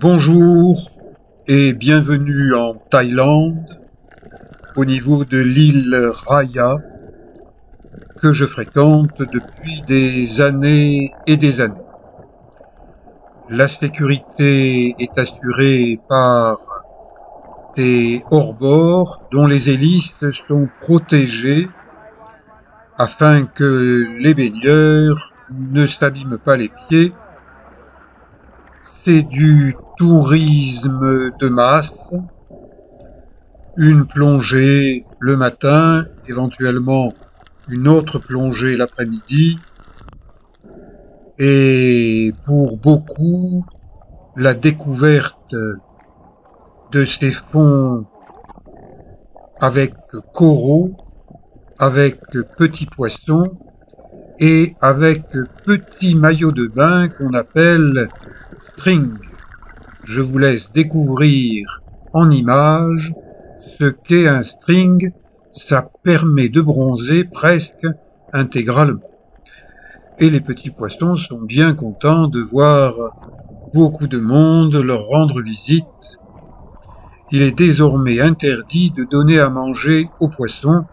Bonjour et bienvenue en Thaïlande, au niveau de l'île Raya, que je fréquente depuis des années et des années. La sécurité est assurée par des hors-bords dont les hélices sont protégées afin que les baigneurs ne s'abîment pas les pieds. C'est du tourisme de masse. Une plongée le matin, éventuellement une autre plongée l'après-midi, et pour beaucoup, la découverte de ces fonds avec coraux, avec petits poissons et avec petits maillots de bain qu'on appelle string. Je vous laisse découvrir en images ce qu'est un string. Ça permet de bronzer presque intégralement. Et les petits poissons sont bien contents de voir beaucoup de monde leur rendre visite. Il est désormais interdit de donner à manger aux poissons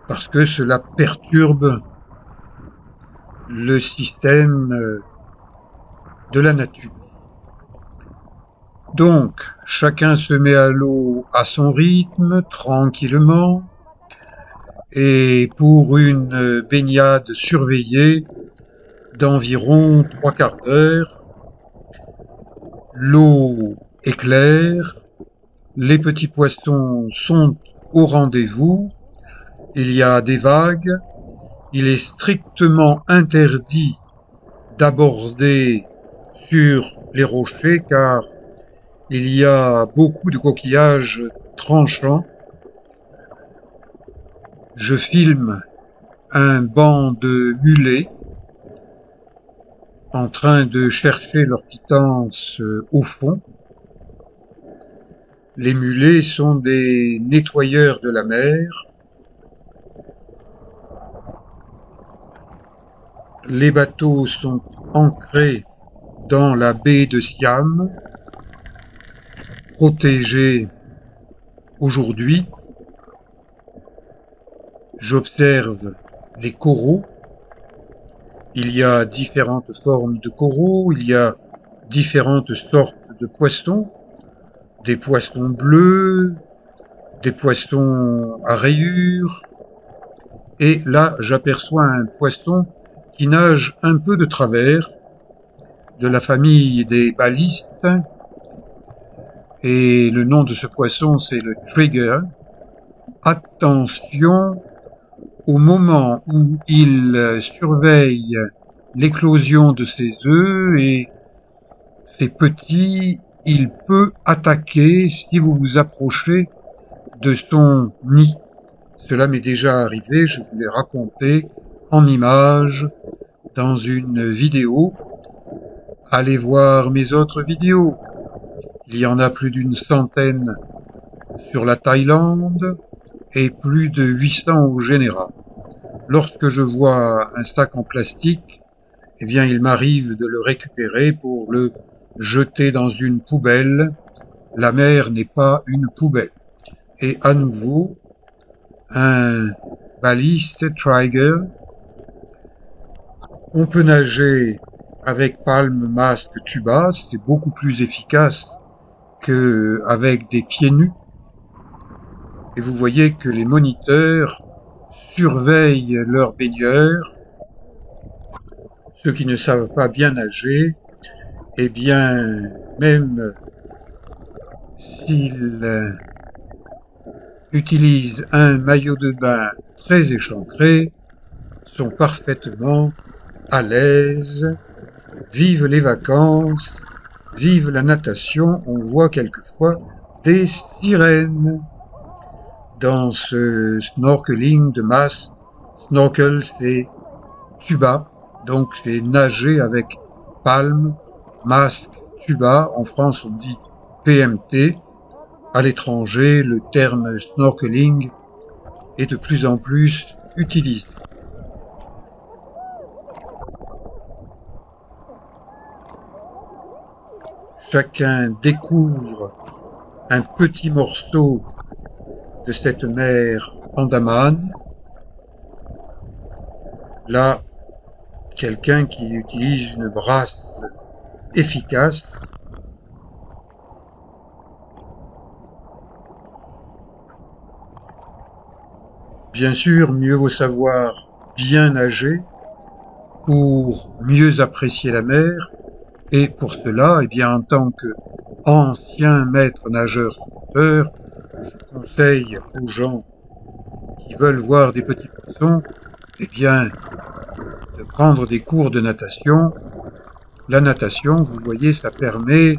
parce que cela perturbe le système de la nature. Donc, chacun se met à l'eau à son rythme, tranquillement, et pour une baignade surveillée d'environ 3/4 d'heure, l'eau est claire, les petits poissons sont au rendez-vous, il y a des vagues, il est strictement interdit d'aborder sur les rochers car il y a beaucoup de coquillages tranchants. Je filme un banc de mulets en train de chercher leur pitance au fond. Les mulets sont des nettoyeurs de la mer. Les bateaux sont ancrés dans la baie de Siam, protégés aujourd'hui. J'observe les coraux. Il y a différentes formes de coraux, il y a différentes sortes de poissons, des poissons bleus, des poissons à rayures, et là j'aperçois un poisson qui nage un peu de travers, de la famille des balistes, et le nom de ce poisson c'est le trigger. Attention, au moment où il surveille l'éclosion de ses œufs et ses petits, il peut attaquer si vous vous approchez de son nid. Cela m'est déjà arrivé, je vous l'ai raconté en images dans une vidéo. Allez voir mes autres vidéos. Il y en a plus d'une centaine sur la Thaïlande et plus de 800 au général. Lorsque je vois un sac en plastique, eh bien, il m'arrive de le récupérer pour le jeter dans une poubelle. La mer n'est pas une poubelle. Et à nouveau, un baliste trigger. On peut nager avec palme, masque, tuba. C'est beaucoup plus efficace qu'avec des pieds nus. Et vous voyez que les moniteurs surveillent leurs baigneurs. Ceux qui ne savent pas bien nager, eh bien, même s'ils utilisent un maillot de bain très échancré, sont parfaitement à l'aise. Vive les vacances, vive la natation. On voit quelquefois des sirènes dans ce snorkeling de masse. Snorkel, c'est tuba, donc c'est nager avec palme, masque, tuba. En France, on dit PMT. À l'étranger, le terme snorkeling est de plus en plus utilisé. chacun découvre un petit morceau de cette mer Andaman. Là, quelqu'un qui utilise une brasse efficace. Bien sûr, mieux vaut savoir bien nager pour mieux apprécier la mer, et pour cela, eh bien, en tant qu'ancien maître nageur sauveteur, je conseille aux gens qui veulent voir des petits poissons, eh bien, de prendre des cours de natation. La natation, vous voyez, ça permet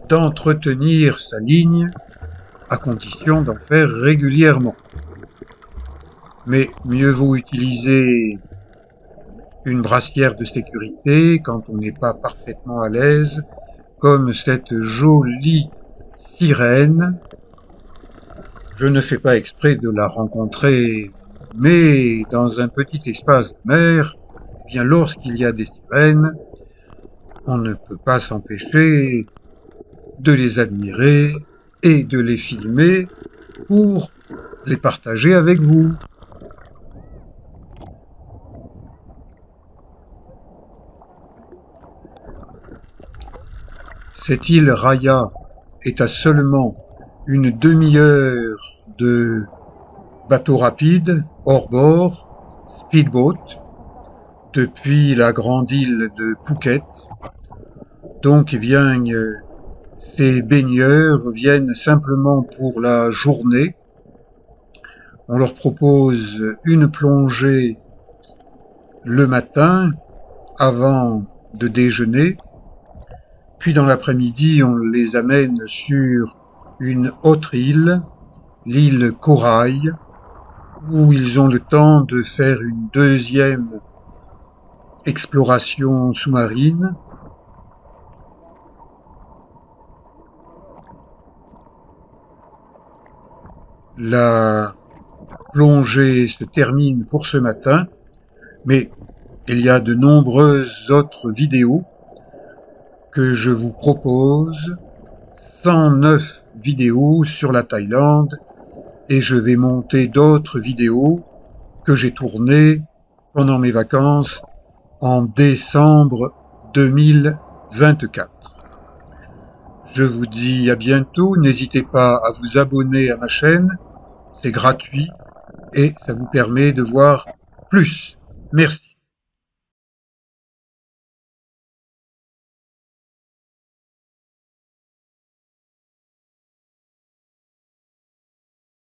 d'entretenir sa ligne à condition d'en faire régulièrement. Mais mieux vaut utiliser une brassière de sécurité quand on n'est pas parfaitement à l'aise, comme cette jolie sirène. Je ne fais pas exprès de la rencontrer, mais dans un petit espace de mer, eh bien lorsqu'il y a des sirènes, on ne peut pas s'empêcher de les admirer et de les filmer pour les partager avec vous. Cette île Raya est à seulement une demi-heure de bateau rapide, hors-bord, speedboat, depuis la grande île de Phuket. Donc, eh bien, ces baigneurs viennent simplement pour la journée. On leur propose une plongée le matin avant de déjeuner. Puis dans l'après-midi, on les amène sur une autre île, l'île Corail, où ils ont le temps de faire une deuxième exploration sous-marine. La plongée se termine pour ce matin, mais il y a de nombreuses autres vidéos que je vous propose, 109 vidéos sur la Thaïlande, et je vais monter d'autres vidéos que j'ai tournées pendant mes vacances en décembre 2024. Je vous dis à bientôt, n'hésitez pas à vous abonner à ma chaîne, c'est gratuit et ça vous permet de voir plus. Merci.